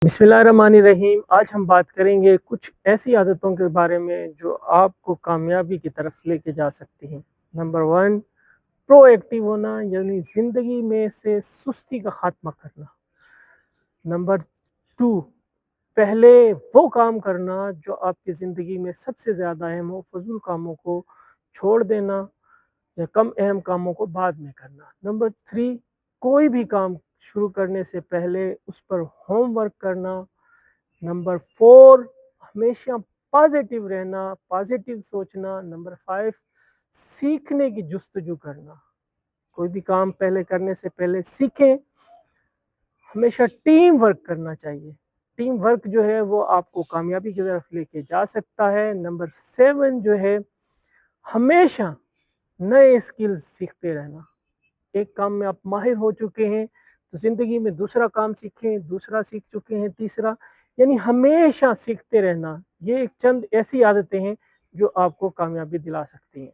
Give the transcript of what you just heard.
बिस्मिल्लाहिर्रहमानिर्रहीम। आज हम बात करेंगे कुछ ऐसी आदतों के बारे में जो आपको कामयाबी की तरफ लेके जा सकती हैं। नंबर 1, प्रोएक्टिव होना, यानी ज़िंदगी में से सुस्ती का खात्मा करना। नंबर 2, पहले वो काम करना जो आपकी ज़िंदगी में सबसे ज़्यादा अहम हो, फ़ज़ूल कामों को छोड़ देना या कम अहम कामों को बाद में करना। नंबर 3, कोई भी काम शुरू करने से पहले उस पर होमवर्क करना। नंबर 4, हमेशा पॉजिटिव रहना, पॉजिटिव सोचना। नंबर 5, सीखने की जुस्तजू करना। कोई भी काम पहले करने से पहले सीखें। हमेशा टीम वर्क करना चाहिए। टीम वर्क जो है वो आपको कामयाबी की तरफ लेके जा सकता है। नंबर 7 जो है, हमेशा नए स्किल्स सीखते रहना। एक काम में आप माहिर हो चुके हैं तो ज़िंदगी में दूसरा काम सीखें, दूसरा सीख चुके हैं तीसरा, यानी हमेशा सीखते रहना। ये एक चंद ऐसी आदतें हैं जो आपको कामयाबी दिला सकती हैं।